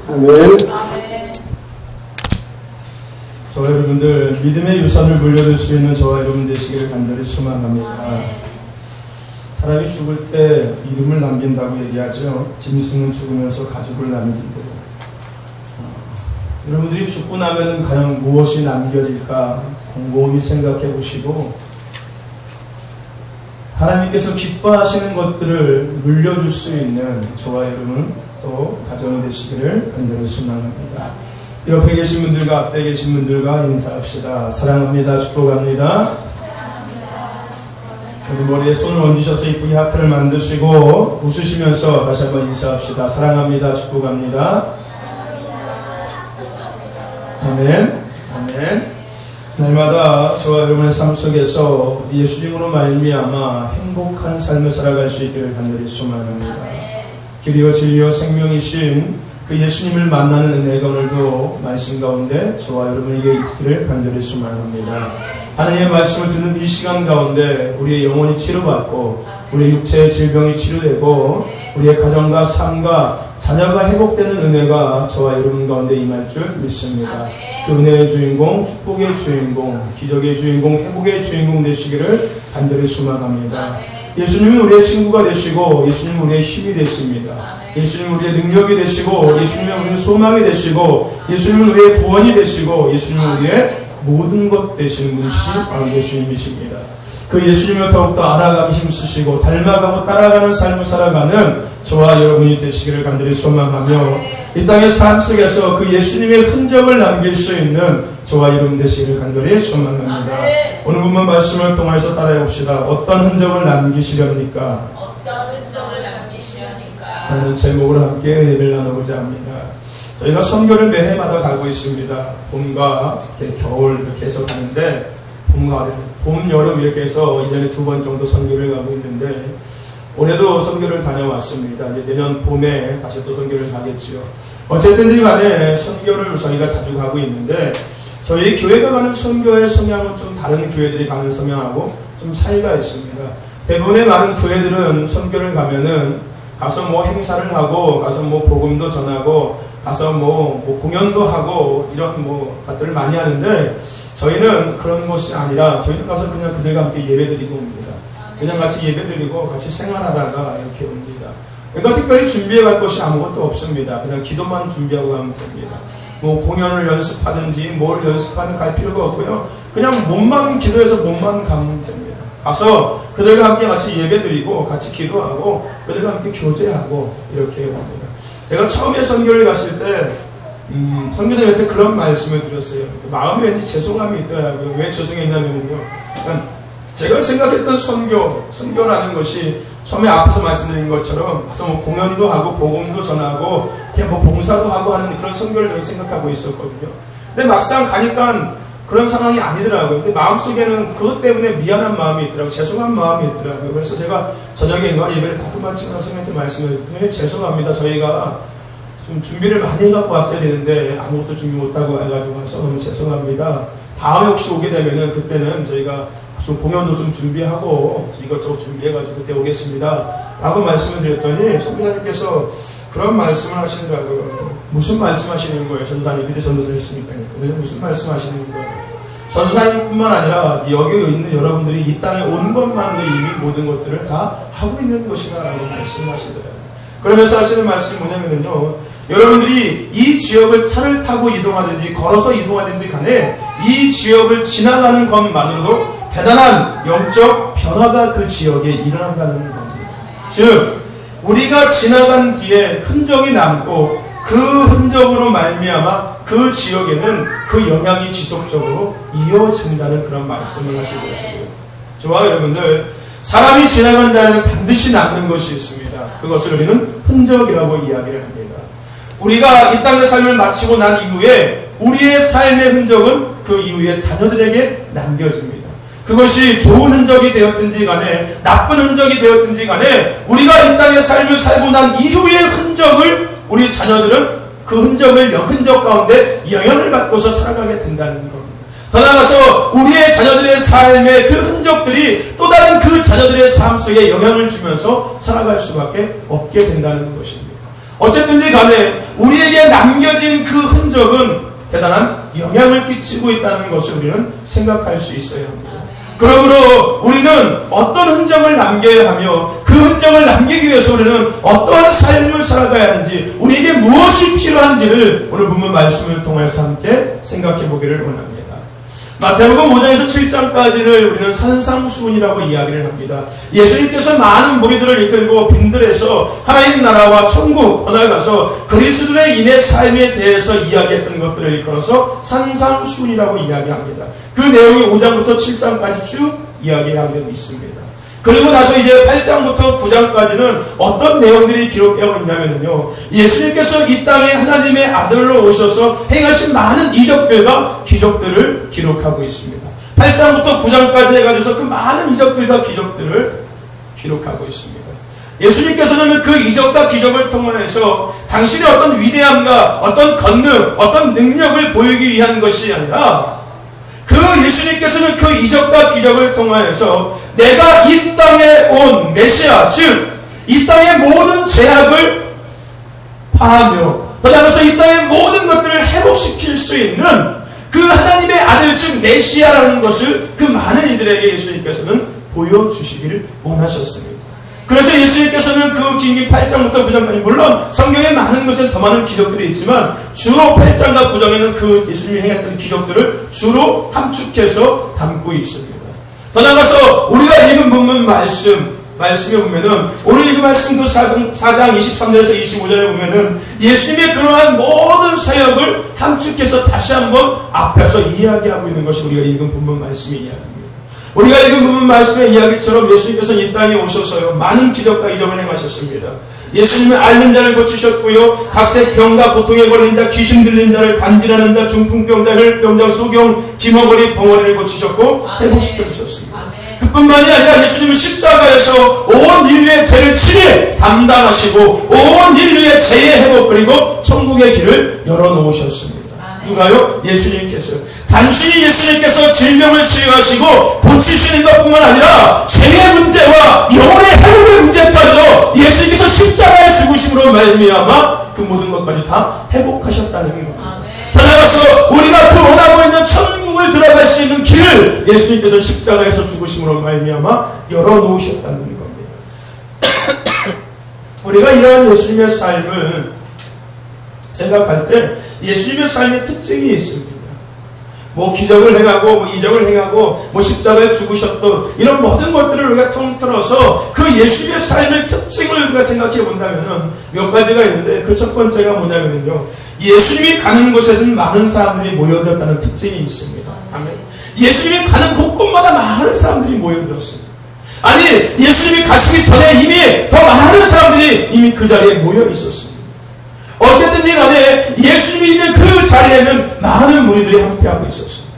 아멘. 저와 여러분들 믿음의 유산을 물려줄 수 있는 저와 여러분 되시기를 간절히 소망합니다. 사람이 죽을 때 이름을 남긴다고 얘기하죠. 짐승은 죽으면서 가죽을 남긴대요. 여러분들이 죽고 나면 과연 무엇이 남겨질까 곰곰이 생각해 보시고 하나님께서 기뻐하시는 것들을 물려줄 수 있는 저와 여러분 또 가정이 되시기를 간절히 소망합니다. 옆에 계신 분들과 앞에 계신 분들과 인사합시다. 사랑합니다. 축복합니다. 우리 머리에 손을 얹으셔서 이쁘게 하트를 만드시고 웃으시면서 다시 한번 인사합시다. 사랑합니다. 축복합니다. 아멘. 아멘. 날마다 저와 여러분의 삶 속에서 예수님으로 말미암아 행복한 삶을 살아갈 수 있기를 간절히 소망합니다. 길이요 진리요 생명이신 그 예수님을 만나는 은혜가 오늘도 말씀 가운데 저와 여러분에게 있기를 간절히 소망합니다. 하나님의 말씀을 듣는 이 시간 가운데 우리의 영혼이 치료받고 우리의 육체의 질병이 치료되고 우리의 가정과 삶과 자녀가 회복되는 은혜가 저와 여러분 가운데 임할 줄 믿습니다. 그 은혜의 주인공, 축복의 주인공, 기적의 주인공, 회복의 주인공 되시기를 간절히 소망합니다. 예수님은 우리의 친구가 되시고 예수님은 우리의 힘이 되십니다. 예수님은 우리의 능력이 되시고 예수님은 우리의 소망이 되시고 예수님은 우리의 구원이 되시고 예수님은 우리의 모든 것 되시는 분이시 바로 예수님이십니다. 그 예수님을 더욱더 알아가기 힘쓰시고 닮아가고 따라가는 삶을 살아가는 저와 여러분이 되시기를 간절히 소망하며 이 땅의 삶 속에서 그 예수님의 흔적을 남길 수 있는 저와 여러분 되시기를 간절히 소망합니다. 오늘 본문 말씀을 통해서 따라해 봅시다. 어떤 흔적을 남기시렵니까? 어떤 흔적을 남기시렵니까? 하는 제목으로 함께 예배를 나누고자 합니다. 저희가 선교를 매해마다 가고 있습니다. 봄과 겨울 이렇게 해서 가는데 봄, 여름 이렇게 해서 1년에 2번 정도 선교를 가고 있는데 올해도 선교를 다녀왔습니다. 이제 내년 봄에 다시 또 선교를 가겠지요. 어쨌든 간에 선교를 저희가 자주 가고 있는데 저희 교회가 가는 선교의 성향은 좀 다른 교회들이 가는 성향하고 좀 차이가 있습니다. 대부분의 많은 교회들은 선교를 가면은 가서 뭐 행사를 하고 가서 뭐 복음도 전하고 가서 뭐 공연도 하고 이런 것들을 많이 하는데 저희는 그런 것이 아니라 저희는 가서 그냥 그들과 함께 예배드리고 옵니다. 그냥 같이 예배드리고 같이 생활하다가 이렇게 옵니다. 그러니까 특별히 준비해 갈 것이 아무것도 없습니다. 그냥 기도만 준비하고 가면 됩니다. 뭐 공연을 연습하든지 뭘 연습하는 갈 필요가 없고요. 그냥 몸만 기도해서 몸만 가면 됩니다. 가서 그들과 함께 같이 예배드리고 같이 기도하고 그들과 함께 교제하고 이렇게 옵니다. 제가 처음에 선교를 갔을 때 선교사님한테 그런 말씀을 드렸어요. 마음에 왠지 죄송함이 있더라고요. 왜 죄송했냐면요. 그러니까 제가 생각했던 선교라는 것이 처음에 앞에서 말씀드린 것처럼 가서 뭐 공연도 하고 복음도 전하고 그냥 뭐 봉사도 하고 하는 그런 선교를 생각하고 있었거든요. 근데 막상 가니까 그런 상황이 아니더라고요. 근데 마음속에는 그것 때문에 미안한 마음이 있더라고요. 죄송한 마음이 있더라고요. 그래서 제가 저녁에 예배를 다 끝마치고 선생님한테 말씀을 드렸더니 죄송합니다. 저희가 좀 준비를 많이 해갖고 왔어야 되는데 아무것도 준비 못하고 해가지고 와서 너무 죄송합니다. 다음에 혹시 오게 되면은 그때는 저희가 좀 공연도 좀 준비하고 이것저것 준비해가지고 그때 오겠습니다. 라고 말씀을 드렸더니 선교사님께서 그런 말씀을 하시더라고요. 무슨 말씀 하시는 거예요? 전도사님, 그때 전도사였으니까요. 무슨 말씀 하시는 거예요? 전도사님뿐만 아니라 여기 있는 여러분들이 이 땅에 온 것만으로 이미 모든 것들을 다 하고 있는 것이다 라고 말씀하시더라고요. 그러면서 하시는 말씀이 뭐냐면요. 여러분들이 이 지역을 차를 타고 이동하든지 걸어서 이동하든지 간에 이 지역을 지나가는 것만으로도 대단한 영적 변화가 그 지역에 일어난다는 겁니다. 즉 우리가 지나간 뒤에 흔적이 남고 그 흔적으로 말미암아 그 지역에는 그 영향이 지속적으로 이어진다는 그런 말씀을 하시더라고요. 저와 여러분들 사람이 지나간 자에는 반드시 남는 것이 있습니다. 그것을 우리는 흔적이라고 이야기를 합니다. 우리가 이 땅의 삶을 마치고 난 이후에 우리의 삶의 흔적은 그 이후에 자녀들에게 남겨집니다. 그것이 좋은 흔적이 되었든지 간에 나쁜 흔적이 되었든지 간에 우리가 이 땅의 삶을 살고 난 이후의 흔적을 우리 자녀들은 그 흔적을 흔적 가운데 영향을 받고서 살아가게 된다는 겁니다. 더 나아가서 우리의 자녀들의 삶의 그 흔적들이 또 다른 그 자녀들의 삶 속에 영향을 주면서 살아갈 수밖에 없게 된다는 것입니다. 어쨌든지 간에 우리에게 남겨진 그 흔적은 대단한 영향을 끼치고 있다는 것을 우리는 생각할 수 있어야 합니다. 그러므로 우리는 어떤 흔적을 남겨야 하며 그 흔적을 남기기 위해서 우리는 어떠한 삶을 살아가야 하는지, 우리에게 무엇이 필요한지를 오늘 본문 말씀을 통해서 함께 생각해 보기를 원합니다. 마태복음 5장에서 7장까지를 우리는 산상수훈이라고 이야기를 합니다. 예수님께서 많은 무리들을 이끌고 빈들에서 하나님 나라와 천국 떠나가서 그리스도의 인의 삶에 대해서 이야기했던 것들을 일컬어서 산상수훈이라고 이야기합니다. 그 내용이 5장부터 7장까지 쭉 이야기하고 있습니다. 그리고 나서 이제 8장부터 9장까지는 어떤 내용들이 기록되어 있냐면요, 예수님께서 이 땅에 하나님의 아들로 오셔서 행하신 많은 이적들과 기적들을 기록하고 있습니다. 8장부터 9장까지 해가지고서 그 많은 이적들과 기적들을 기록하고 있습니다. 예수님께서는 그 이적과 기적을 통해서 당신의 어떤 위대함과 어떤 권능, 어떤 능력을 보이기 위한 것이 아니라, 그 예수님께서는 그 이적과 기적을 통하여서 내가 이 땅에 온 메시아, 즉 이 땅의 모든 죄악을 파하며 더 나아가서 이 땅의 모든 것들을 회복시킬 수 있는 그 하나님의 아들, 즉 메시아라는 것을 그 많은 이들에게 예수님께서는 보여주시기를 원하셨습니다. 그래서 예수님께서는 그 긴 8장부터 9장까지, 물론 성경에 많은 것은 더 많은 기적들이 있지만 주로 8장과 9장에는 그 예수님이 행했던 기적들을 주로 함축해서 담고 있습니다. 더 나아가서 우리가 읽은 본문 말씀에 보면은, 오늘 읽은 말씀 그 4장 23절에서 25절에 보면은 예수님의 그러한 모든 사역을 함축해서 다시 한번 앞에서 이야기하고 있는 것이 우리가 읽은 본문 말씀의 이야기입니다. 우리가 읽은 부분 말씀의 이야기처럼 예수님께서 이 땅에 오셔서요, 많은 기적과 이적을 행하셨습니다. 예수님은 앓는 자를 고치셨고요, 각색 병과 고통에 걸린 자, 귀신 들린 자를, 간질하는 자, 중풍병자, 혈병자, 소경, 기머거리, 벙어리를 고치셨고 회복시켜 주셨습니다. 그뿐만이 아니라 예수님은 십자가에서 온 인류의 죄를 친히 담당하시고 온 인류의 죄의 회복 그리고 천국의 길을 열어놓으셨습니다. 누가요? 예수님께서요. 단순히 예수님께서 질병을 치유하시고 고치시는 것뿐만 아니라 죄의 문제와 영혼의 회복의 문제까지도 예수님께서 십자가의 죽으심으로 말미암아 그 모든 것까지 다 회복하셨다는 겁니다. 더 나아가서 우리가 그 원하고 있는 천국을 들어갈 수 있는 길을 예수님께서 십자가에서 죽으심으로 말미암아 열어놓으셨다는 겁니다. 우리가 이러한 예수님의 삶을 생각할 때 예수님의 삶의 특징이 있습니다. 뭐 기적을 행하고 뭐 이적을 행하고 뭐 십자가에 죽으셨던 이런 모든 것들을 우리가 통틀어서 그 예수님의 삶의 특징을 우리가 생각해 본다면은 몇 가지가 있는데, 그 첫 번째가 뭐냐면요, 예수님이 가는 곳에는 많은 사람들이 모여들었다는 특징이 있습니다. 아멘. 예수님이 가는 곳곳마다 많은 사람들이 모여들었습니다. 아니, 예수님이 가시기 전에 이미 더 많은 사람들이 이미 그 자리에 모여 있었습니다. 어쨌든지 간에 예수님이 있는 그 자리에는 많은 무리들이 함께하고 있었습니다.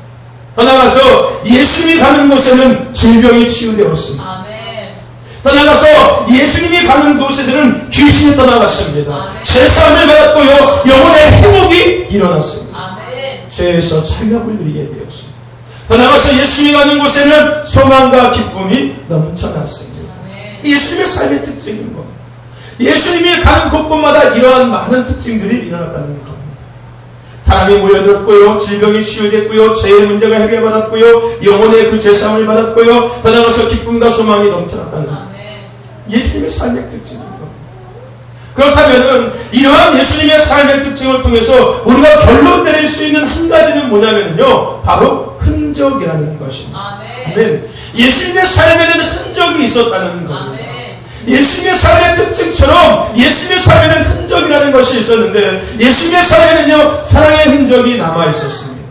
더 나아가서 예수님이 가는 곳에는 질병이 치유되었습니다. 아멘. 더 나아가서 예수님이 가는 곳에서는 귀신이 떠나갔습니다. 죄사함을 받았고요, 영혼의 회복이 일어났습니다. 아멘. 죄에서 자유함을 누리게 되었습니다. 더 나아가서 예수님이 가는 곳에는 소망과 기쁨이 넘쳐났습니다. 아멘. 예수님의 삶의 특징인 겁니다. 예수님이 가는 곳곳마다 이러한 많은 특징들이 일어났다는 겁니다. 사람이 모여들었고요, 질병이 치유됐고요, 죄의 문제가 해결받았고요, 영혼의 그 죄사함을 받았고요, 더 나아가서 기쁨과 소망이 넘쳐났다는 겁니다. 예수님의 삶의 특징입니다. 그렇다면은 이러한 예수님의 삶의 특징을 통해서 우리가 결론 내릴 수 있는 한 가지는 뭐냐면요, 바로 흔적이라는 것입니다. 아멘. 예수님의 삶에는 흔적이 있었다는 겁니다. 예수님의 삶의 특징처럼 예수님의 삶에는 흔적이라는 것이 있었는데, 예수님의 삶에는요, 사랑의 흔적이 남아있었습니다.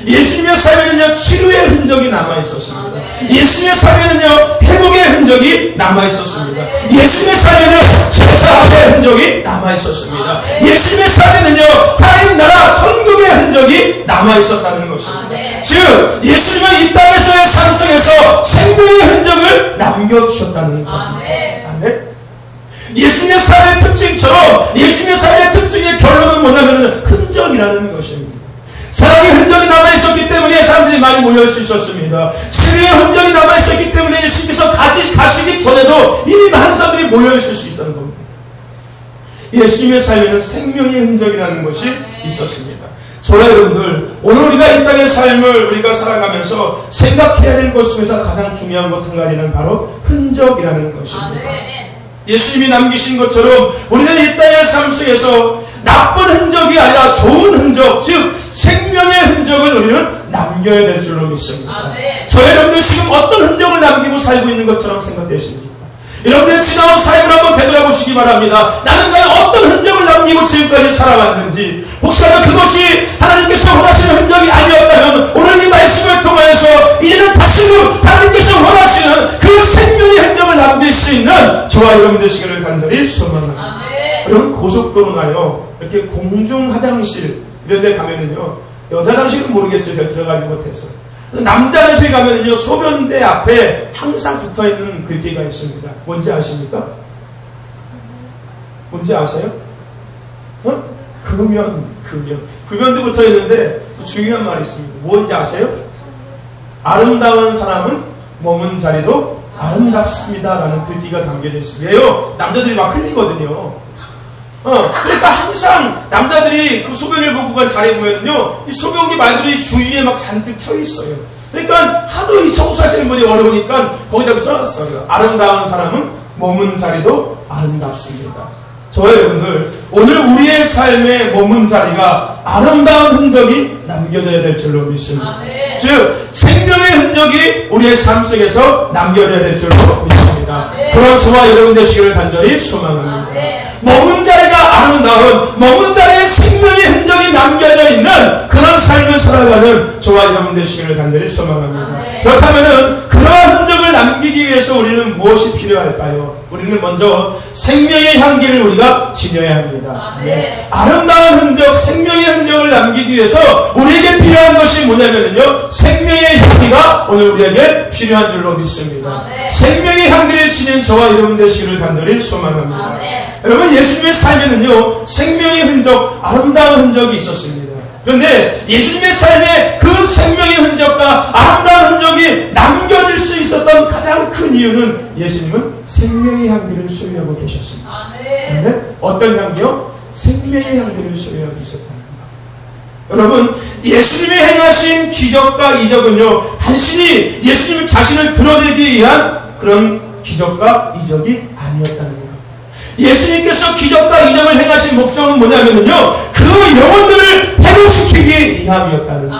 예수님의 삶에는요, 치료의 흔적이 남아있었습니다. 예수님의 삶에는요, 회복의 흔적이 남아있었습니다. 예수님의 삶에는 제사의 흔적이 남아있었습니다. 예수님의 삶에는요, 하나님 나라 천국의 흔적이 남아있었다는 것입니다. 즉 예수님은 이 땅에서의 삶 속에서 생명의 흔적을 남겨주셨다는 겁니다. 예수님의 삶의 특징처럼 예수님의 삶의 특징의 결론은 뭐냐면 흔적이라는 것입니다. 사랑의 흔적이 남아있었기 때문에 사람들이 많이 모여올 수 있었습니다. 치유의 흔적이 남아있었기 때문에 예수님께서 가시기 전에도 이미 많은 사람들이 모여있을 수 있다는 겁니다. 예수님의 삶에는 생명의 흔적이라는 것이 있었습니다. 저와 여러분들, 오늘 우리가 이 땅의 삶을 우리가 살아가면서 생각해야 될 것 중에서 가장 중요한 것은 한 가지는 바로 흔적이라는 것입니다. 예수님이 남기신 것처럼 우리는 이 땅의 삶 속에서 나쁜 흔적이 아니라 좋은 흔적, 즉 생명의 흔적을 우리는 남겨야 될 줄로 믿습니다. 저와 여러분들 지금 어떤 흔적을 남기고 살고 있는 것처럼 생각되십니까? 여러분의 지나온 삶을 한번 되돌아보시기 바랍니다. 나는 과연 어떤 흔적을 남기고 지금까지 살아왔는지, 혹시라도 그것이 하나님께서 원하시는 흔적이 아니었다면 오늘 이 말씀을 통하여서 이제는 다시금 하나님께서 원하시는 그 생명의 흔적을 남길 수 있는 저와 여러분 되시기를 간절히 소망합니다. 여러분, 고속도로나요, 이렇게 공중 화장실 이런 데 가면은요, 여자 화장실은 모르겠어요. 제가 들어가지 못해서. 남자 화장실 가면은요, 소변대 앞에 항상 붙어 있는 글귀가 있습니다. 뭔지 아십니까? 뭔지 아세요? 금연도 붙어 있는데 중요한 말이 있습니다. 뭔지 아세요? 아름다운 사람은 머문 자리도 아름답습니다. 라는 글귀가 담겨져 있습니다. 왜요? 남자들이 막 흘리거든요. 그러니까 항상 남자들이 그 소변을 보고 간 자리에 보면요, 이 소변기 말들이 주위에 막 잔뜩 켜 있어요. 그러니까 하도 이 청소하시는 분이 어려우니까 거기다가 써놨어요. 아름다운 사람은 머문 자리도 아름답습니다. 저와 여러분들, 오늘 우리의 삶에 머문 자리가 아름다운 흔적이 남겨져야 될 줄로 믿습니다. 즉 생명의 흔적이 우리의 삶 속에서 남겨져야 될 줄로 믿습니다. 그런 저와 여러분 되시기를 간절히 소망합니다. 머문 자리가 아름다운, 머문 자리에 생명의 흔적이 남겨져 있는 그런 삶을 살아가는 저와 여러분 되시기를 간절히 소망합니다. 그렇다면 그러한 흔적을 남기기 위해서 우리는 무엇이 필요할까요? 우리는 먼저 생명의 향기를 우리가 지녀야 합니다. 아름다운 흔적, 생명의 흔적을 남기기 위해서 우리에게 필요한 것이 뭐냐면요, 생명의 향기가 오늘 우리에게 필요한 줄로 믿습니다. 생명의 향기를 지닌 저와 여러분 되시기를 간절히 소망합니다. 여러분, 예수님의 삶에는요, 생명의 흔적, 아름다운 흔적이 있었습니다. 그런데 예수님의 삶에 그 생명의 흔적과 아름다운 흔적이 남겨질 수 있었던 가장 큰 이유는 예수님은 생명의 향기를 소유하고 계셨습니다. 그런데 어떤 향기요? 생명의 향기를 소유하고 있었다는 것. 여러분, 예수님이 행하신 기적과 이적은요, 단순히 예수님 자신을 드러내기 위한 그런 기적과 이적이 아니었다는 것. 예수님께서 기적과 이적을 행하신 목적은 뭐냐면요, 그 영혼들을 회복시키기 위함이었다는 것.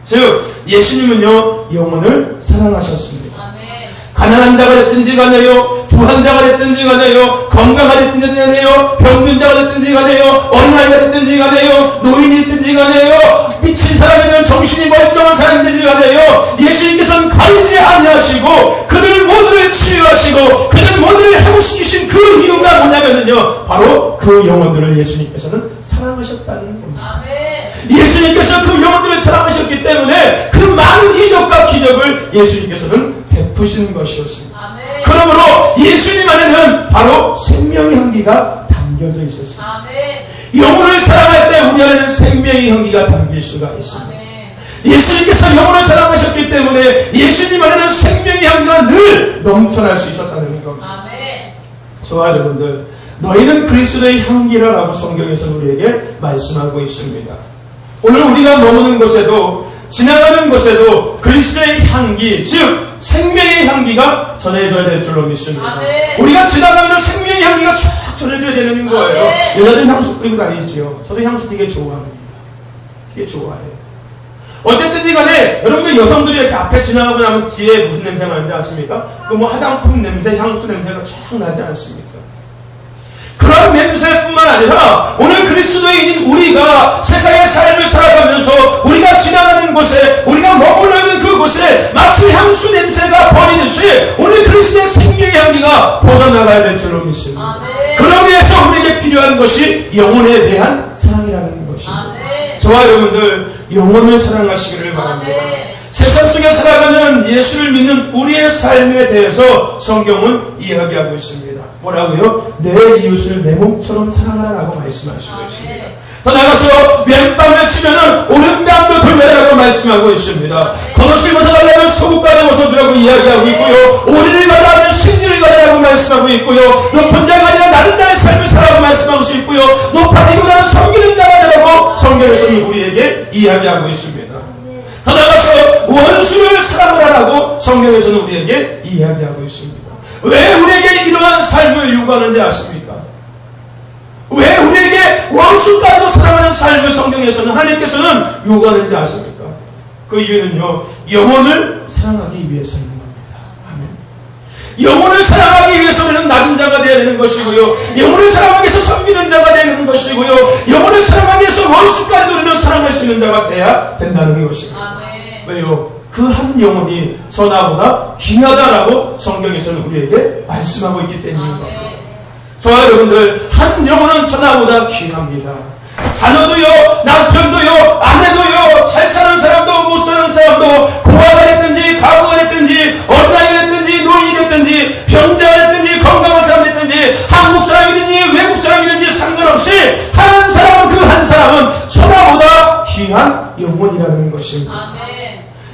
즉 예수님은요, 영혼을 사랑하셨습니다. 가난한 자가 됐든지 간에요, 부한 자가 됐든지 간에요, 건강하게 됐든지 간에요, 병든 자가 됐든지 간에요, 어린아이가 됐든지 간에요, 노인이 됐든지 간에요, 미친 사람이든 정신이 멀쩡한 사람들이 간에요, 예수님께서는 가리지 아니하시고 그들 모두를 치유하시고 그들 모두를 회복시키신 그 이유가 뭐냐면요, 바로 그 영혼들을 예수님께서는 사랑하셨다는 겁니다. 예수님께서 그 영혼들을 사랑하셨기 때문에 그 많은 이적과 기적을 예수님께서는 베푸시는 것이었습니다. 그러므로 예수님 안에는 바로 생명의 향기가 담겨져 있었습니다. 영혼을 사랑할 때 우리 안에는 생명의 향기가 담길 수가 있습니다. 예수님께서 영혼을 사랑하셨기 때문에 예수님 안에는 생명의 향기가 늘 넘쳐날 수 있었다는 겁니다. 저와 여러분들, 너희는 그리스도의 향기라라고 성경에서 우리에게 말씀하고 있습니다. 오늘 우리가 머무는 곳에도 지나가는 곳에도 그리스도의 향기, 즉 생명의 향기가 전해져야 될 줄로 믿습니다. 우리가 지나가면 생명의 향기가 쫙 전해져야 되는 거예요. 여자들 향수 뿌리고 다니지요. 저도 향수 되게 좋아합니다. 되게 좋아해요. 어쨌든지 간에 여러분들 여성들이 이렇게 앞에 지나가고 나면 뒤에 무슨 냄새가 나는지 아십니까? 그 뭐 화장품 냄새, 향수 냄새가 쫙 나지 않습니까? 그런 냄새뿐만 아니라 오늘 그리스도인인 우리가 세상의 삶을 살아가면서 우리가 지나가는 곳에, 우리가 머물러 있는 그곳에 마치 향수 냄새가 버리듯이 오늘 그리스도의 생명의 향기가 퍼져나가야 될 줄로 믿습니다. 그러기 위해서 우리에게 필요한 것이 영혼에 대한 사랑이라는 것입니다. 저와 여러분들, 영혼을 사랑하시기를 바랍니다. 세상 속에 살아가는 예수를 믿는 우리의 삶에 대해서 성경은 이야기하고 있습니다. 뭐라고요? 내 이웃을 내 몸처럼 사랑하라고 말씀하시고 있습니다. 더 나아가서 왼뺨을 치면은 오른뺨도 돌려라고 말씀하고 있습니다. 겉옷을 벗어달라면 속옷까지 벗어주라고 이야기하고 있고요, 오리를 가라하면 신리를 가라라고 말씀하고 있고요, 높은 자가 아니라 낮은 자의 삶을 살라고 말씀하고 있고요. 높아지기보다는 섬기는 자가 되라고 성경에서는 우리에게 이야기하고 있습니다. 더 나아가서 원수를 사랑하라고 성경에서는 우리에게 이야기하고 있습니다. 왜 우리에게 이러한 삶을 요구하는지 아십니까? 왜 우리에게 원수까지도 사랑하는 삶을 성경에서는 하나님께서는 요구하는지 아십니까? 그 이유는요, 영혼을 사랑하기 위해서인 겁니다. 아멘. 영혼을 사랑하기 위해서는 낮은 자가 되어야 되는 것이고요, 영혼을 사랑하기 위해서 섬기는 자가 되어야 되는 것이고요, 영혼을 사랑하기 위해서 원수까지도 우리는 사랑할 수 있는 자가 되어야 된다는 것입니다. 아멘. 왜요? 그 한 영혼이 저나보다 귀하다라고 성경에서는 우리에게 말씀하고 있기 때문인 겁니다. 저와 여러분들, 한 영혼은 저나보다 귀합니다. 자녀도요, 남편도요, 아내도요, 잘 사는 사람도 못 사는 사람도, 고아가 됐든지 가부가 됐든지 어린아이가 됐든지 노인이 됐든지 병자가 됐든지 건강한 사람 됐든지 한국 사람이든지 외국 사람이든지 상관없이 한 사람, 그 한 사람은 저나보다 귀한 영혼이라는 것입니다. 아멘.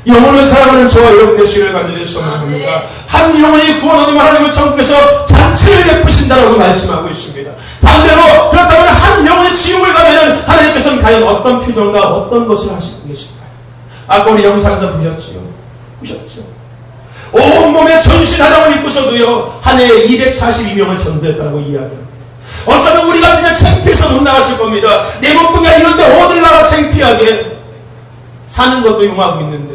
영혼을 사랑하는 저와 여러분 되시기를 간절히 소망합니다. 한 영혼이 구원 얻으면 하나님은 천국에서 잔치를 베푸신다라고 말씀하고 있습니다. 반대로 그렇다면 한 영혼이 지옥을 가면은 하나님께서는 과연 어떤 표정과 어떤 것을 하시고 계신가요? 아까 우리 영상에서 보셨지요? 온몸에 전신화장을 입고서도요, 한 해에 242명을 전도했다고 이야기합니다. 어쩌면 우리 같으면 창피해서 못 나갔을 겁니다. 내 몸뚱이가 이런데 어딜 나가 창피하게 사는 것도 용하고 있는데,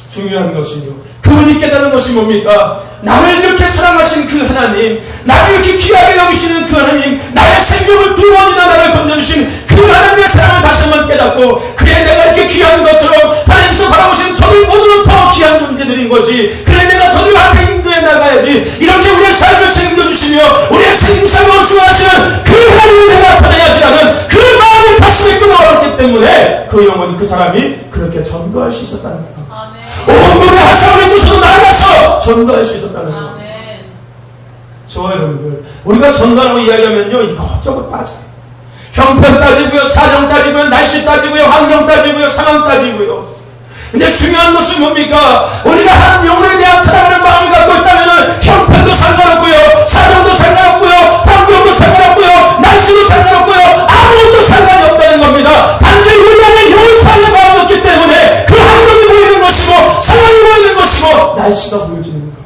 중요한 것은요, 그분이 깨닫는 것이 뭡니까? 나를 이렇게 사랑하신 그 하나님, 나를 이렇게 귀하게 여기시는 그 하나님, 나의 생명을 두 번이나 나를 건져주신 그 하나님의 사랑을 다시 한번 깨닫고, 그래 내가 이렇게 귀한 것처럼 하나님께서 바라보신 저들 모두는 더 귀한 존재들인 거지, 그래 내가 저들 앞에 인도해 나가야지, 이렇게 우리의 삶을 책임져주시며 우리의 생사를 주하시는 그 하나님을 내가 전해야지라는 그 마음을 가슴에 끌어왔기 때문에 그 영혼이, 그 사람이 그렇게 전도할 수 있었다는 거예요. 온몸에 화상을 입고서도 나가서 전도할 수 있었다는 거예요. 저와 여러분들, 우리가 전도라고 이야기하면요, 이것저것 따져요. 형편 따지고요, 사정 따지고요, 날씨 따지고요, 환경 따지고요, 상황 따지고요. 근데 중요한 것은 뭡니까? 우리가 한 영혼에 대한 사랑하는 마음을 갖고 있다면 형편도 상관없고요, 사정도 상관없고요, 환경도 상관없고요, 날씨도 상관없고요, 아무것도 상관이 없다는 겁니다. 단지 우리 안에 영을 사랑의 마음이 없기 때문에 그 환경이 보이는 것이고 상황이 보이는 것이고 날씨가 보여지는 겁니다.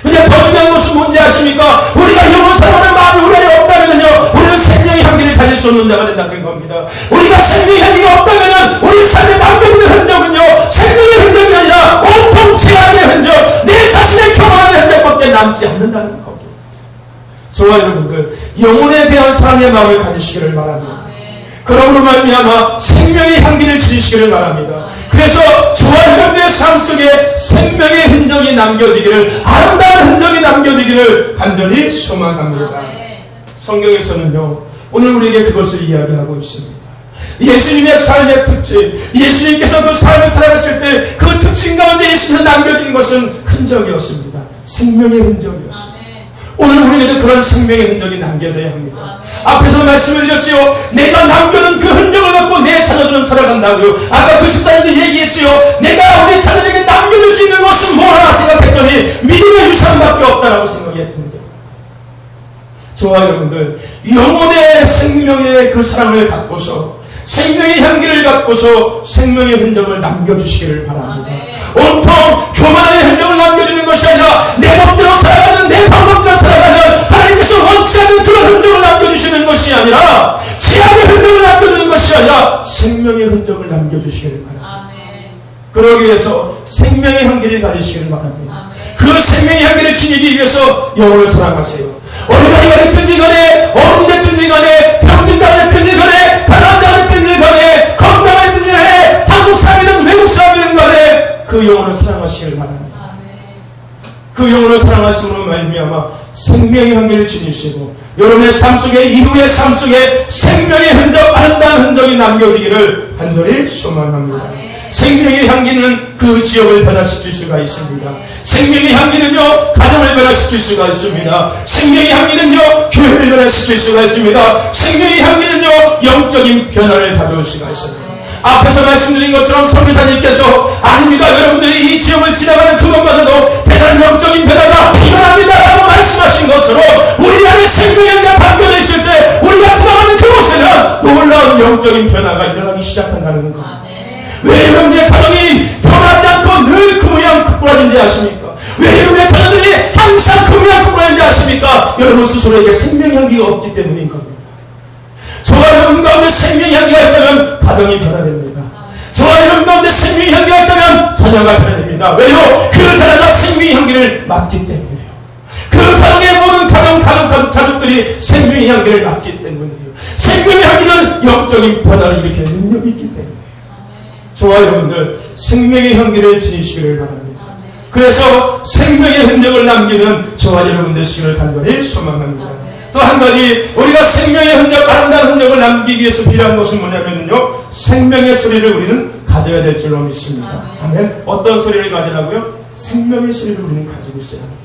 근데 더 중요한 것은 뭔지 아십니까? 우리가 영을 사랑하는 마음이 우리 안에 없다면요, 우리는 생명의 향기를 가질 수 없는 자가 된다는 겁니다. 우리가 생명의 향기가 없다면 우리 삶에 남겨있는 흔적은요, 생명의 흔적이 아니라 온통 죄악의 흔적, 내 자신의 교만의 흔적밖에 남지 않는다는 겁니다. 저와 여러분들, 영혼에 대한 사랑의 마음을 가지시기를 바랍니다. 그러므로 말미암아 생명의 향기를 지니시기를 바랍니다. 그래서 저와 여러분의 삶 속에 생명의 흔적이 남겨지기를, 아름다운 흔적이 남겨지기를 간절히 소망합니다. 성경에서는요, 오늘 우리에게 그것을 이야기하고 있습니다. 예수님의 삶의 특징, 예수님께서 그 삶을 살아갔을 때 그 특징 가운데 예수님께서 남겨진 것은 흔적이었습니다. 생명의 흔적이었습니다. 오늘 우리에게도 그런 생명의 흔적이 남겨져야 합니다. 앞에서 말씀을 드렸지요. 내가 남겨놓은 그 흔적을 갖고 내 자녀들은 살아간다고요. 아까 그 집사님도 얘기했지요. 내가 우리 자녀들에게 남겨줄 수 있는 것은 뭐라 생각했더니 믿음의 유산밖에 없다라고 생각했던데, 저와 여러분들, 영혼의 생명의 그 사랑을 갖고서, 생명의 향기를 갖고서 생명의 흔적을 남겨주시기를 바랍니다. 온통 교만의 흔적을 남겨주는 것이 아니라 내 법대로 살아가는, 내 방법대로 살아가는, 하나님께서 원치 않는 그런 흔적을 남겨주시는 것이 아니라, 죄악의 흔적을 남겨주는 것이 아니라 생명의 흔적을 남겨주시기를 바랍니다. 그러기 위해서 생명의 향기를 가지시기를 바랍니다. 그 생명의 향기를 지니기 위해서 영혼을 사랑하세요. 어린아이가 됐든지 간에, 어른이 됐든지 간에, 병든 자가 됐든지 간에, 가난한 자가 됐든지 간에, 건강한 됐든지 간에, 한국 사람이든 외국 사람이든 간에 그 영혼을 사랑하시기를 바랍니다. 그 영혼을 사랑하심으로 말미암아 생명의 향기를 지니시고 여러분의 삶 속에, 이후의 삶 속에 생명의 흔적, 아름다운 흔적이 남겨지기를 간절히 소망합니다. 생명의 향기는 그 지역을 변화시킬 수가 있습니다. 생명의 향기는요, 가정을 변화시킬 수가 있습니다. 생명의 향기는요, 교회를 변화시킬 수가 있습니다. 생명의 향기는요, 영적인 변화를 가져올 수가 있습니다. 앞에서 말씀드린 것처럼 선교사님께서, 아닙니다, 여러분들이 이 지역을 지나가는 그것만으로도 대단한 영적인 변화가 일어납니다 라고 말씀하신 것처럼 우리 안에 생명의 연기가 담겨져 있을 때 우리가 지나가는 그곳에는 놀라운 영적인 변화가 일어나기 시작한다는 것. 왜 여러분의 가정이 변하지 않고 늘 그 모양 그 꼴인지 아십니까? 왜 여러분의 자녀들이 항상 그 모양 그 꼴인지 아십니까? 여러분 스스로에게 생명의 향기가 없기 때문인 겁니다. 저와 여러분 가운데 생명의 향기가 있다면 가정이 변화됩니다. 저와 여러분 가운데 생명의 향기가 있다면 자녀가 변화됩니다. 왜요? 그 자녀가 생명의 향기를 맡기 때문이에요. 그 가정의 모든 가족들이 생명의 향기를 맡기 때문이에요. 생명의 향기는 영적인 변화를 일으키는 능력이 있기 때문이에요. 저와 여러분들 생명의 향기를 지니시기를 바랍니다. 그래서 생명의 흔적을 남기는 저와 여러분 되시기를 간절히 소망합니다. 또 한 가지 우리가 생명의 흔적, 아름다운 흔적을 남기기 위해서 필요한 것은 뭐냐면요, 생명의 소리를 우리는 가져야 될 줄로 믿습니다. 아멘. 어떤 소리를 가지라고요? 생명의 소리를 우리는 가지고 있어야 합니다.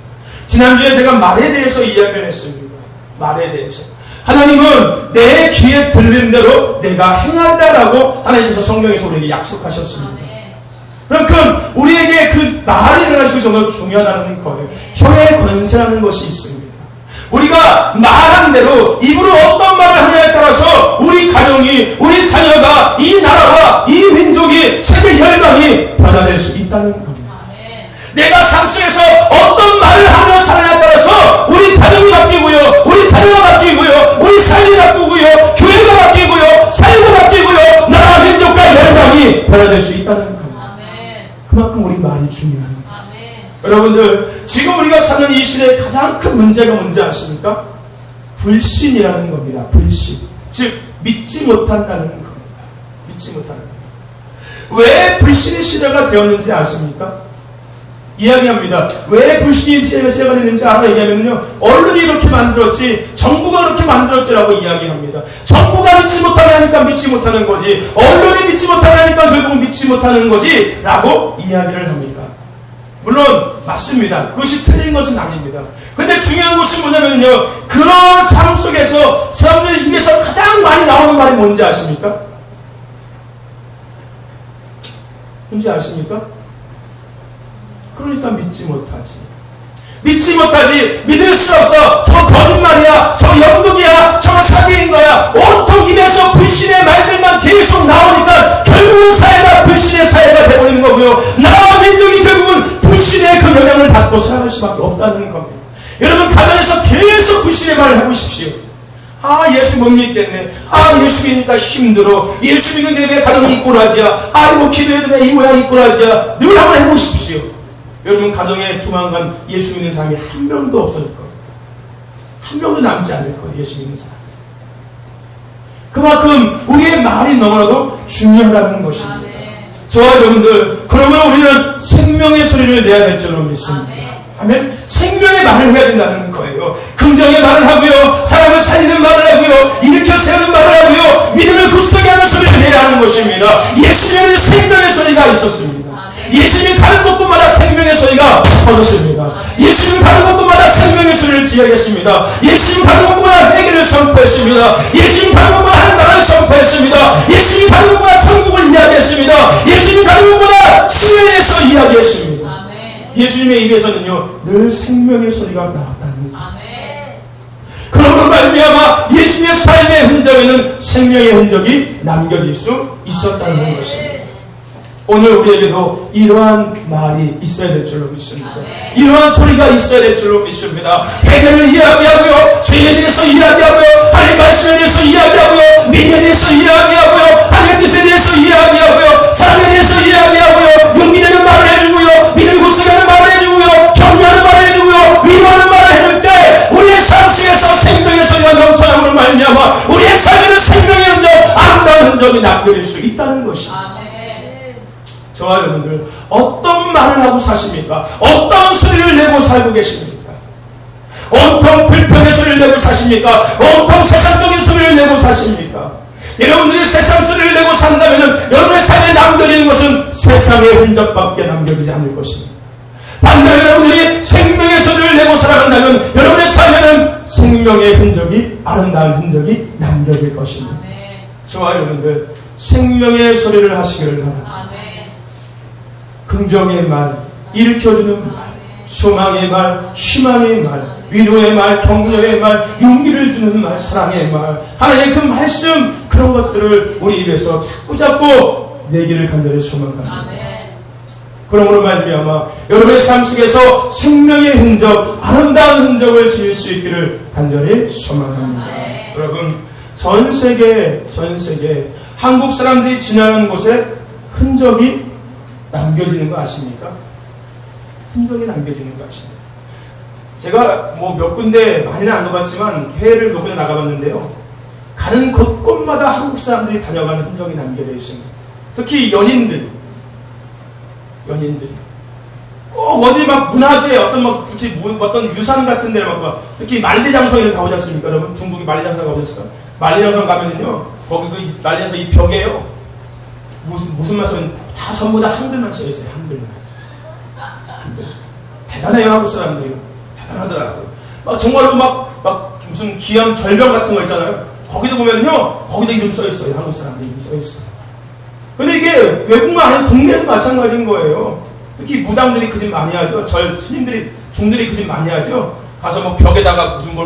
지난주에 제가 말에 대해서 이야기를 했습니다. 말에 대해서 하나님은 내 귀에 들린 대로 내가 행한다라고 하나님께서 성경에서 우리에게 약속하셨습니다. 그만큼 우리에게 그 말이 일어나시기 전에 중요하다는 거예요. 혀의 권세라는 것이 있습니다. 우리가 말한 대로 입으로 어떤 말을 하냐에 따라서 우리 가정이, 우리 자녀가, 이 나라와 이 민족이, 세계 열방이 변화될 수 있다는 겁니다. 내가 삶 속에서 어떤 말을 하며 사느냐에 따라서 우리 가정이 바뀌고요, 우리 자녀가 바뀌고요, 우리 삶이 바뀌고요, 교회가 바뀌고요, 사회가 바뀌고요, 나라, 민족과 열방이 변화될 수 있다는 겁니다. 그만큼 우리 말이 중요합니다. 여러분들, 지금 우리가 사는 이 시대의 가장 큰 문제가 뭔지 아십니까? 불신이라는 겁니다. 불신. 즉, 믿지 못한다는 겁니다. 믿지 못한다는 겁니다. 왜 불신의 시대가 되었는지 아십니까? 이야기합니다. 왜 불신의 시대가 됐는지 알아? 얘기하면요, 언론이 이렇게 만들었지, 정부가 그렇게 만들었지라고 이야기합니다. 정부가 믿지 못하니까 믿지 못하는 거지, 언론이 믿지 못하니까 결국 믿지 못하는 거지 라고 이야기를 합니다. 물론 맞습니다. 그것이 틀린 것은 아닙니다. 근데 중요한 것은 뭐냐면요, 그런 삶 속에서 사람들 입에서 가장 많이 나오는 말이 뭔지 아십니까? 뭔지 아십니까? 그러니까 믿지 못하지. 믿지 못하지. 믿을 수 없어. 저 거짓말이야. 저 영국이야. 저 사기인 거야. 온통 입에서 불신의 말들만 계속 나오니까 결국은 사회가 불신의 사회가 되어버리는 거고요. 나라와 민족이 결국은 불신의 그 영향을 받고 살아갈 수밖에 없다는 겁니다. 여러분, 가정에서 계속 불신의 말을 해보십시오. 아, 예수 못 믿겠네. 아, 예수 믿으니까 힘들어. 예수 믿는데 왜 가정이 이꼬라지야. 아이고, 기도해도 왜 이 모양 이꼬라지야. 늘 한번 해보십시오. 여러분, 가정에 조만간 예수 믿는 사람이 한 명도 없어질 거예요. 한 명도 남지 않을 거예요. 예수 믿는 사람. 그만큼 우리의 말이 너무나도 중요하다는 것입니다. 저와 여러분들, 그러면 우리는 생명의 소리를 내야 될 줄로 믿습니다. 아멘. 생명의 말을 해야 된다는 거예요. 긍정의 말을 하고요, 사람을 살리는 말을 하고요, 일으켜 세우는 말을 하고요, 믿음을 굳세게 하는 소리를 내야 하는 것입니다. 예수님은 생명의 소리가 있었습니다. 예수님이 가는 곳곳마다 생명의 소리가 퍼졌습니다. 예수님 가는 곳곳마다 생명의 소리를 지어겠습니다. 예수님 가는 곳마다 회개를 선포했습니다. 예수님 가는 곳마다 하는 나라를 선포했습니다. 예수님 가는 곳마다 천국을 이야기했습니다. 예수님 가는 곳마다 치유에 대해서 이야기했습니다. 예수님의 입에서는요, 늘 생명의 소리가 나왔다는 거예요. 그러므로 말미암아 예수님의 삶의 흔적에는 생명의 흔적이 남겨질 수 있었다는 것입니다. 오늘 우리에게도 이러한 말이 있어야 될 줄로 믿습니다. 이러한 소리가 있어야 될 줄로 믿습니다. 해결을 이야기하고요, 죄에 대해서 이야기하고요, 하나님의 말씀에 대해서 이야기하고요, 믿음에 대해서 이야기하고요, 하나님의 뜻에 대해서 이야기하고요, 사랑에 대해서 이야기하고요, 용기되는 말을 해주고요, 믿음을 굳세게 하는 말을 해주고요, 격려하는 말을 해주고요, 위로하는 말을 해줄 때 우리의 삶 속에서 생명의 소리가 넘쳐남으로 말미암아 우리의 삶에는 생명의 흔적, 아름다운 흔적이 남겨질 수 있다는 것입니다. 저와 여러분들, 어떤 말을 하고 사십니까? 어떤 소리를 내고 살고 계십니까? 온통 불평의 소리를 내고 사십니까? 온통 세상적인 소리를 내고 사십니까? 여러분들이 세상 소리를 내고 산다면 여러분의 삶에 남겨지는 것은 세상의 흔적밖에 남겨지지 않을 것입니다. 반대로 여러분들이 생명의 소리를 내고 살아간다면 여러분의 삶에는 생명의 흔적이, 아름다운 흔적이 남겨질 것입니다. 저와 여러분들, 생명의 소리를 하시기를 바랍니다. 긍정의 말, 일으켜주는 말, 소망의 말, 희망의 말, 위로의 말, 격려의 말, 용기를 주는 말, 사랑의 말, 하나님의 그 말씀, 그런 것들을 우리 입에서 자꾸 내기를 간절히 소망합니다. 그러므로 말미암아 여러분의 삶 속에서 생명의 흔적, 아름다운 흔적을 지을 수 있기를 간절히 소망합니다. 여러분, 전 세계 한국 사람들이 지나는 곳에 흔적이 남겨지는 거 아십니까? 흔적이 남겨지는 거 아십니까? 제가 몇 군데 많이는 안 가봤지만 해외를 몇 군데 나가봤는데요. 가는 곳곳마다 한국 사람들이 다녀가는 흔적이 남겨져 있습니다. 특히 연인들이 꼭 어디 막 문화재 어떤 유산 같은 데를 특히 만리장성에 가보지 않습니까? 여러분, 중국이 만리장성 가보셨을까요? 만리장성 가면은요, 거기 그 만리장성 이 벽에요, 무슨 말씀, 다 전부 다 한글만 써 있어요. 한글만. 대단해요, 한국 사람들이. 대단하더라고요. 정말로 무슨 기암 절벽 같은 거 있잖아요. 거기도 보면요, 거기도 이름 써 있어요. 한국 사람들 이름 써 있어요. 근데 이게 외국만 아니라 국내도 마찬가지인 거예요. 특히 무당들이 그 짓 많이 하죠. 스님들이, 중들이 그 짓 많이 하죠. 가서 벽에다가 무슨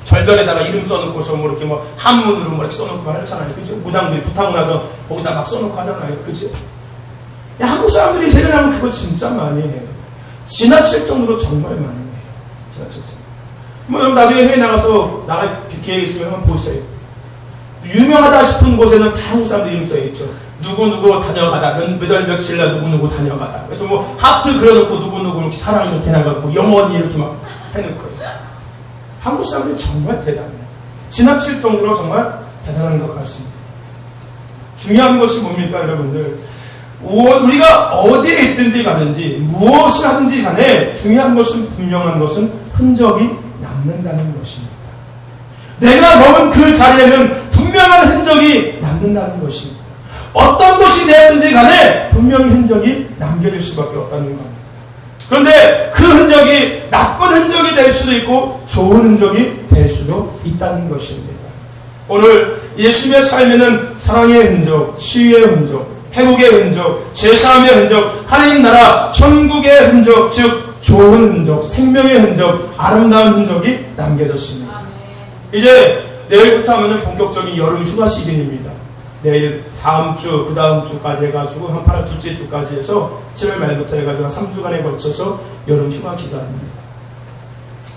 절벽에다가 이름 써놓고서 이렇게 한문으로 이렇게 써놓고 하잖아요. 그죠? 무당들이 부타고 나서 거기다 막 써놓고 하잖아요. 그죠? 한국 사람들이 세련하면 그거 진짜 많이 해요. 지나칠 정도로 정말 많이 해요. 지나칠 정도로. 여러분, 나중에 해외 나가서 나갈 기회 있으면 한번 보세요. 유명하다 싶은 곳에는 다 한국 사람들 이름 써있죠. 누구누구 다녀가다, 며칠 날 누구누구 다녀가다. 그래서 하트 그려놓고 누구누구 이렇게 사랑 이렇게 해놔가지고 영원히 이렇게 막 해놓고. 한국 사람들이 정말 대단해요. 지나칠 정도로 정말 대단한 것 같습니다. 중요한 것이 뭡니까, 여러분들? 우리가 어디에 있든지 가든지 무엇을 하든지 간에 중요한 것은, 분명한 것은 흔적이 남는다는 것입니다. 내가 머문 그 자리에는 분명한 흔적이 남는다는 것입니다. 어떤 것이 되었든지 간에 분명히 흔적이 남겨질 수밖에 없다는 겁니다. 그런데 그 흔적이 나쁜 흔적이 될 수도 있고 좋은 흔적이 될 수도 있다는 것입니다. 오늘 예수님의 삶에는 사랑의 흔적, 치유의 흔적, 회복의 흔적, 제사함의 흔적, 하나님 나라, 천국의 흔적, 즉 좋은 흔적, 생명의 흔적, 아름다운 흔적이 남겨졌습니다. 이제 내일부터 하면은 본격적인 여름 휴가 시즌입니다. 내일 다음 주, 그 다음 주까지 해가지고 한 8월 둘째 주까지 해서 7월 말부터 해가지고 한 3주간에 걸쳐서 여름 휴가 기간입니다.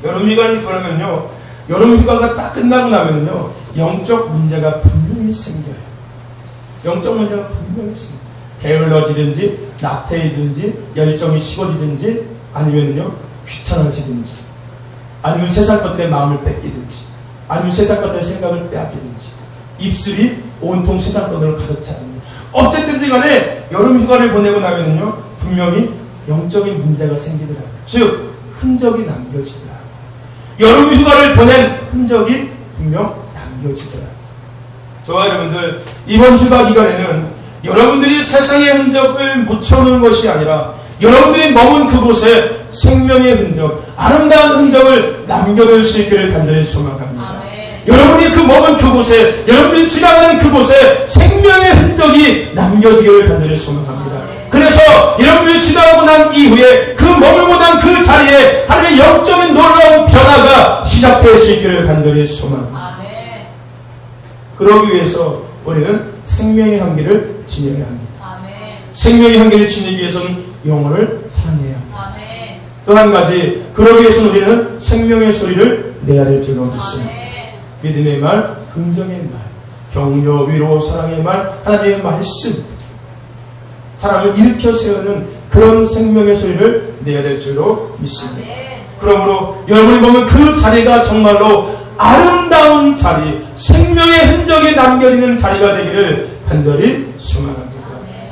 여름 휴가는 그러면요, 여름 휴가가 딱 끝나고 나면요, 영적 문제가 분명히 생겨요. 영적 문제가 분명히 생겨요. 게을러지든지, 나태해지든지, 열정이 식어지든지, 아니면요, 귀찮아지든지, 아니면 세상 것들에 마음을 뺏기든지, 아니면 세상 것들의 생각을 빼앗기든지, 입술이 온통 세상 것들을 가득 차는, 어쨌든지 간에 여름 휴가를 보내고 나면요, 분명히 영적인 문제가 생기더라고요. 즉, 흔적이 남겨지더라고요. 여름 휴가를 보낸 흔적이 분명 남겨지더라고요. 저와 여러분들, 이번 휴가 기간에는 여러분들이 세상의 흔적을 묻혀놓은 것이 아니라 여러분들이 머문 그곳에 생명의 흔적, 아름다운 흔적을 남겨둘 수 있기를 간절히 소망합니다. 여러분이 그 머문 그곳에, 여러분들이 지나가는 그곳에 생명의 흔적이 남겨지기를 간절히 소망합니다. 그래서 여러분들이 지나가고 난 이후에 그 머물고 난 그 자리에 하나님의 영적인 놀라운 변화가 시작될 수 있기를 간절히 소망합니다. 그러기 위해서 우리는 생명의 향기를 지녀야 합니다. 생명의 향기를 지니기 위해서는 영혼을 사랑해야 합니다. 또 한 가지, 그러기 위해서는 우리는 생명의 소리를 내야 될 줄로 믿습니다. 믿음의 말, 긍정의 말, 격려, 위로, 사랑의 말, 하나님의 말씀, 사랑을 일으켜 세우는 그런 생명의 소리를 내야 될 줄로 믿습니다. 그러므로 여러분이 보면 그 자리가 정말로 아름다운 자리, 생명의 흔적이 남겨지는 자리가 되기를 간절히 소망합니다.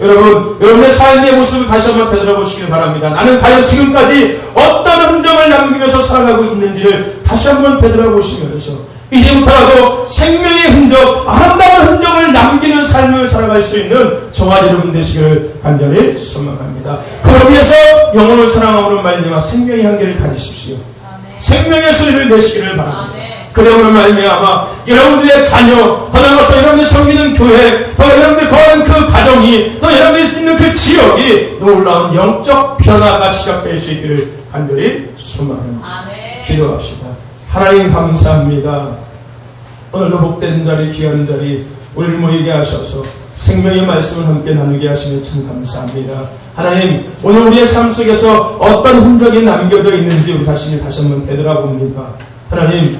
여러분, 여러분의 삶의 모습을 다시 한번 되돌아보시길 바랍니다. 나는 과연 지금까지 어떤 흔적을 남기면서 살아가고 있는지를 다시 한번 되돌아보시면서 이제부터라도 생명의 흔적, 아름다운 흔적을 남기는 삶을 살아갈 수 있는 저와 여러분 되시기를 간절히 소망합니다. 그러기 위해서 영혼을 사랑함으로 말미암아 생명의 향기를 가지십시오. 생명의 소리를 내시기를 바랍니다. 그러므로 말미암아 여러분들의 자녀, 더 나아가서 여러분들이 섬기는 교회, 더 여러분들이 거하는 그 가정이, 또 여러분들이 있는 그 지역이 놀라운 영적 변화가 시작될 수 있기를 간절히 소망합니다. 기도합시다. 하나님 감사합니다. 오늘도 복된 자리, 귀한 자리 우리를 모이게 하셔서 생명의 말씀을 함께 나누게 하시며 참 감사합니다. 하나님, 오늘 우리의 삶 속에서 어떤 흔적이 남겨져 있는지 우리 다시 한번 되돌아봅니다. 하나님,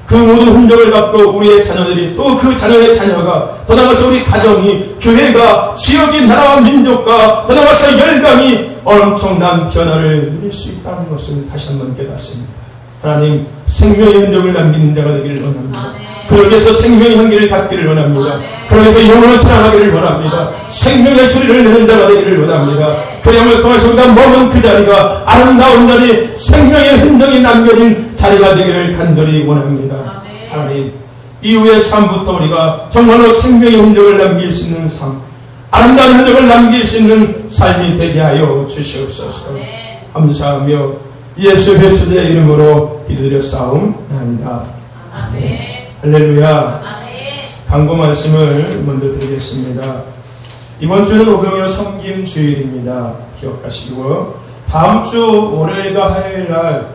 그 모든 흔적을 갖고 우리의 자녀들이 또 그 자녀의 자녀가 더 나아가서 우리 가정이, 교회가, 지역이, 나라와 민족과 더 나아가서 열강이 엄청난 변화를 누릴 수 있다는 것을 다시 한번 깨닫습니다. 하나님, 생명의 흔적을 남기는 자가 되기를 원합니다. 그러기 위해서 생명의 향기를 받기를 원합니다. 그러기 위해서 영혼을 사랑하기를 원합니다. 생명의 소리를 내는 자가 되기를 원합니다. 그 영을 통해서 우리가 머문 그 자리가 아름다운 자리, 생명의 흔적이 남겨진 자리가 되기를 간절히 원합니다. 하나님, 이후의 삶부터 우리가 정말로 생명의 흔적을 남길 수 있는 삶, 아름다운 흔적을 남길 수 있는 삶이 되게 하여 주시옵소서. 감사하며 예수 그리스도의 이름으로 기도드렸사옵나이다. 할렐루야. 광고 말씀을 먼저 드리겠습니다. 이번 주는 오병이어 섬김 주일입니다. 기억하시고요. 다음 주 월요일과 화요일 날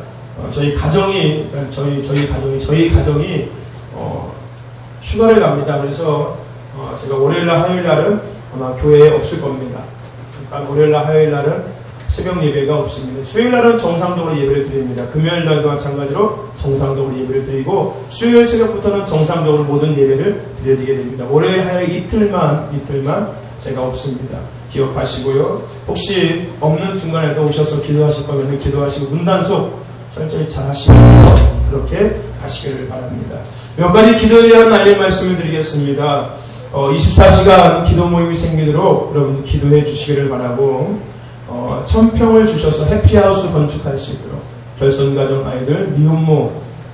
저희 가정이 휴가를 갑니다. 그래서 제가 월요일 날 화요일 날은 아마 교회에 없을 겁니다. 그러니까 월요일 날 화요일 날은 새벽 예배가 없습니다. 수요일 날은 정상적으로 예배를 드립니다. 금요일 날도 마찬가지로 정상적으로 예배를 드리고 수요일 새벽부터는 정상적으로 모든 예배를 드려지게 됩니다. 월요일 화요일 이틀만 제가 없습니다. 기억하시고요. 혹시 없는 중간에도 오셔서 기도하실 거면 기도하시고 문단속 철저히 잘 하시면서 그렇게 가시기를 바랍니다. 몇 가지 기도에 대한 알림 말씀을 드리겠습니다. 24시간 기도 모임이 생기도록 여러분 기도해 주시기를 바라고, 천평을 주셔서 해피하우스 건축할 수 있도록 결손가정 아이들, 미혼모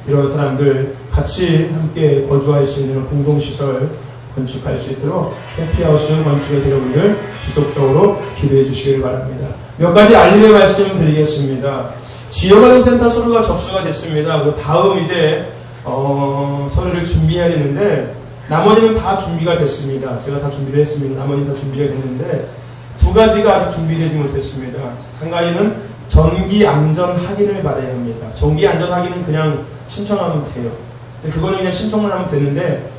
이런 사람들 같이 함께 거주할 수 있는 공동시설 건축할 수 있도록 해피하우스 건축에서 여러분들 지속적으로 기도해 주시기를 바랍니다. 몇 가지 알림의 말씀 드리겠습니다. 지역아동센터 서류가 접수가 됐습니다. 그 다음 이제 서류를 준비해야 되는데 나머지는 다 준비가 됐습니다. 제가 다 준비를 했습니다. 나머지는 다 준비가 됐는데 두 가지가 아직 준비되지 못했습니다. 한 가지는 전기 안전 확인을 받아야 합니다. 전기 안전 확인은 그냥 신청하면 돼요. 그거는 그냥 신청만 하면 되는데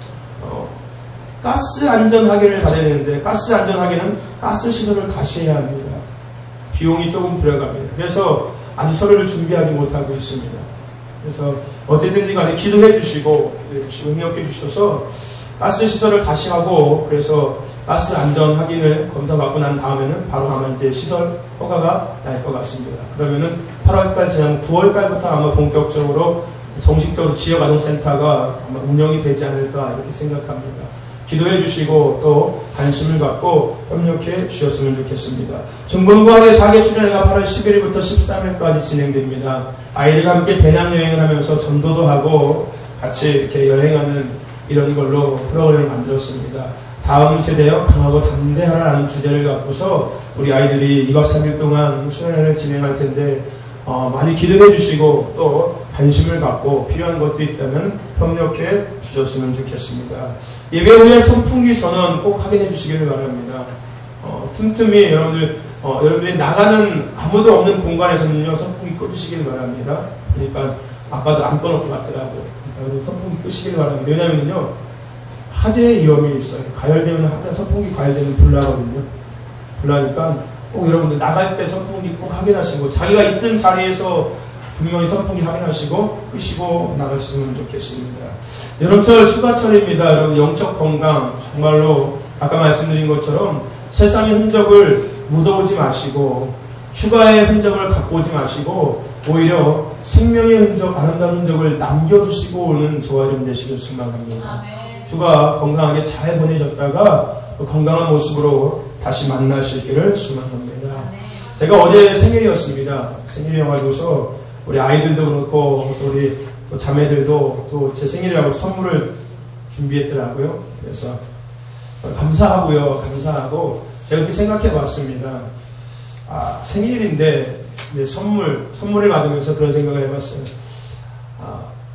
가스 안전 확인을 받아야 되는데 가스 안전 확인은 가스 시설을 다시 해야 합니다. 비용이 조금 들어갑니다. 그래서 아직 서류를 준비하지 못하고 있습니다. 그래서 어쨌든지 간에 기도해 주시고 협력해 주셔서 가스 시설을 다시 하고, 그래서 가스 안전 확인을 검토받고 난 다음에는 바로 아마 이제 시설 허가가 날 것 같습니다. 그러면은 8월달 지난 9월달부터 아마 본격적으로 정식적으로 지역아동센터가 아마 운영이 되지 않을까 이렇게 생각합니다. 기도해 주시고 또 관심을 갖고 협력해 주셨으면 좋겠습니다. 중본부학의 4개 수련회가 8월 11일부터 13일까지 진행됩니다. 아이들과 함께 배낭여행을 하면서 전도도 하고 같이 이렇게 여행하는 이런 걸로 프로그램을 만들었습니다. 다음 세대여 강하고 담대하라는 주제를 갖고서 우리 아이들이 2박 3일 동안 수련회를 진행할 텐데 많이 기도해 주시고 또 관심을 갖고 필요한 것도 있다면 협력해 주셨으면 좋겠습니다. 예배 후에 선풍기 선언 꼭 확인해 주시기를 바랍니다. 틈틈이 여러분들이 나가는 아무도 없는 공간에서는요 선풍기 꺼주시기를 바랍니다. 그러니까 아까도 안 꺼놓고 갔더라고요. 여러분 선풍기 끄시기를 바랍니다. 왜냐면요 화재의 위험이 있어요. 가열되면 선풍기 가열되면 불나거든요. 불나니까 꼭 여러분들 나갈 때 선풍기 꼭 확인하시고 자기가 있던 자리에서 분명히 선풍기 확인하시고 끄시고 나가시면 좋겠습니다. 여름철 휴가철입니다. 여러분 영적 건강 정말로 아까 말씀드린 것처럼 세상의 흔적을 묻어오지 마시고 휴가의 흔적을 갖고 오지 마시고 오히려 생명의 흔적, 아름다운 흔적을 남겨두시고 오는 저와 좀 되시길 소망합니다. 휴가 건강하게 잘 보내셨다가 건강한 모습으로 다시 만날 수 있기를 소망합니다. 제가 어제 생일이었습니다. 생일 영화도서 우리 아이들도 그렇고 또 우리 또 자매들도 또 제 생일이라고 선물을 준비했더라고요. 그래서 감사하고요. 감사하고 제가 그렇게 생각해 봤습니다. 생일인데 선물을 받으면서 그런 생각을 해봤어요.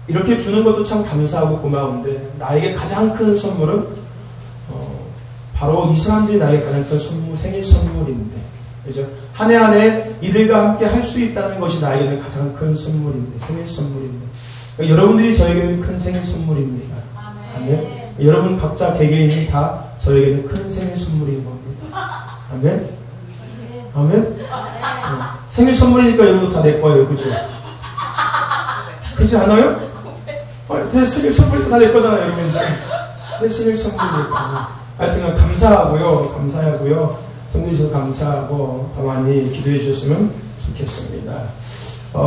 이렇게 주는 것도 참 감사하고 고마운데 나에게 가장 큰 선물은 바로 이 사람들이 나에게 가장 큰 선물, 생일 선물인데, 그죠? 한 해 한 해 이들과 함께 할 수 있다는 것이 나에게는 가장 큰 선물인데, 생일 선물인데, 여러분들이 저에게는 큰 생일 선물입니다. 아멘. 여러분 각자 개개인이 다 저에게는 큰 생일 선물인 겁니다. 아멘. 아멘. 생일 선물이니까 여러분 다 내 거예요, 그죠? 그렇지 않아요? 내 생일 선물이 다 내 거잖아요, 여러분들. 내 생일 선물이니까. 하여튼 감사하고요, 감사하고요. 성도주셔서 감사하고 더 많이 기도해 주셨으면 좋겠습니다.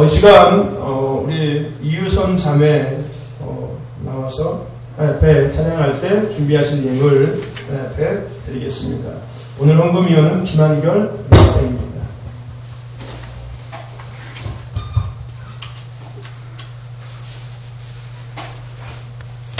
이 시간 우리 이유선 자매 나와서 앞에 찬양할 때 준비하신 예물 앞에 드리겠습니다. 오늘 헌금위원은 김한결 목사입니다.